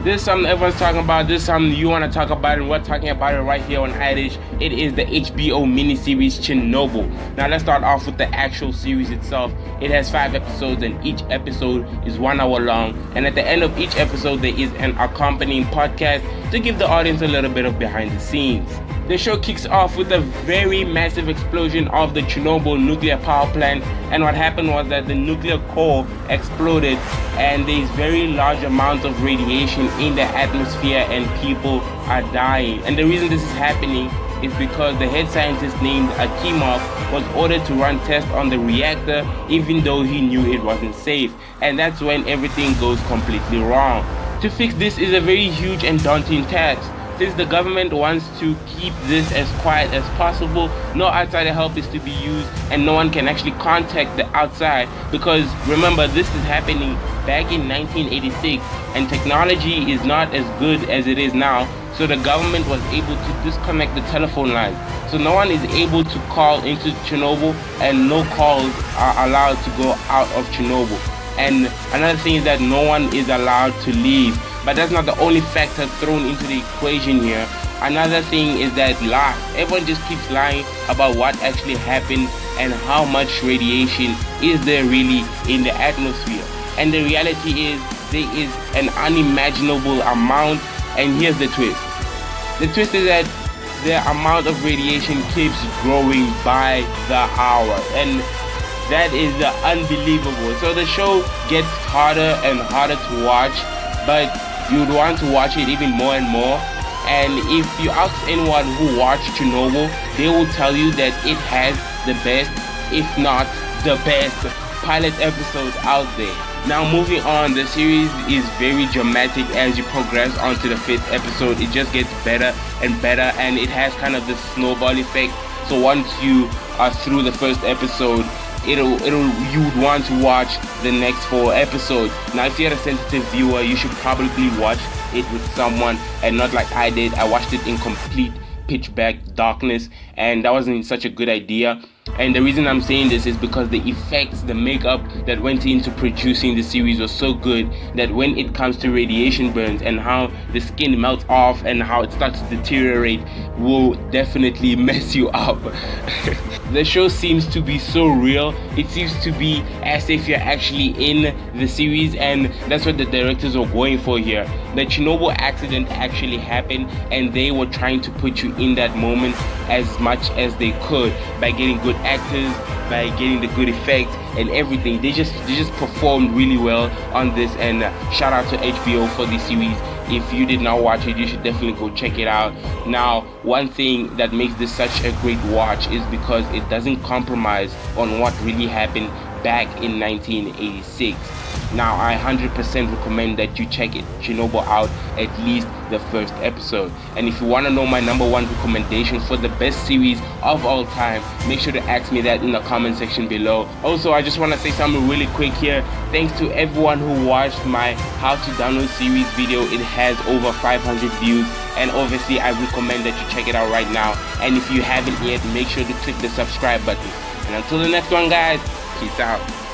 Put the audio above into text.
This is something everyone's talking about. This is something you want to talk about, and we're talking about it right here on iDish. It is the HBO miniseries Chernobyl. Now let's start off with the actual series itself. It has 5 episodes, and each episode is 1 hour long. And at the end of each episode, there is an accompanying podcast to give the audience a little bit of behind the scenes. The show kicks off with a very massive explosion of the Chernobyl nuclear power plant, and what happened was that the nuclear core exploded and there's very large amounts of radiation in the atmosphere and people are dying. And the reason this is happening is because the head scientist named Acimorph was ordered to run tests on the reactor even though he knew it wasn't safe, and that's when everything goes completely wrong. To fix this is a very huge and daunting task. Since the government wants to keep this as quiet as possible, no outside help is to be used and no one can actually contact the outside, because remember, this is happening back in 1986 and technology is not as good as it is now, so the government was able to disconnect the telephone lines. So no one is able to call into Chernobyl and no calls are allowed to go out of Chernobyl. And another thing is that no one is allowed to leave. But that's not the only factor thrown into the equation here. Another thing is that lies. Everyone just keeps lying about what actually happened and how much radiation is there really in the atmosphere. And the reality is there is an unimaginable amount, and here's the twist. The twist is that the amount of radiation keeps growing by the hour, and that is unbelievable. So the show gets harder and harder to watch, but you'd want to watch it even more and more. And if you ask anyone who watched Chernobyl, they will tell you that it has the best, if not the best, pilot episode out there. Now moving on, the series is very dramatic as you progress onto the 5th episode. It just gets better and better, and it has kind of this snowball effect. So once you are through the first episode, you would want to watch the next 4 episodes. Now if you're a sensitive viewer, you should probably watch it with someone and not like I did. I watched it in complete pitch black darkness, and that wasn't such a good idea. And the reason I'm saying this is because the effects, the makeup that went into producing the series was so good that when it comes to radiation burns and how the skin melts off and how it starts to deteriorate will definitely mess you up. The show seems to be so real. It seems to be as if you're actually in the series, and that's what the directors were going for here. The Chernobyl accident actually happened, and they were trying to put you in that moment as much as they could by getting good actors, by getting the good effects and everything. They just performed really well on this, and shout out to HBO for this series. If you did not watch it, you should definitely go check it out. Now, one thing that makes this such a great watch is because it doesn't compromise on what really happened back in 1986. Now, I 100% recommend that you check Chernobyl out, at least the first episode. And if you want to know my number 1 recommendation for the best series of all time, make sure to ask me that in the comment section below. Also, I just want to say something really quick here. Thanks to everyone who watched my how to download series video. It has over 500 views, and obviously I recommend that you check it out right now. And if you haven't yet, make sure to click the subscribe button. And until the next one, guys, peace out.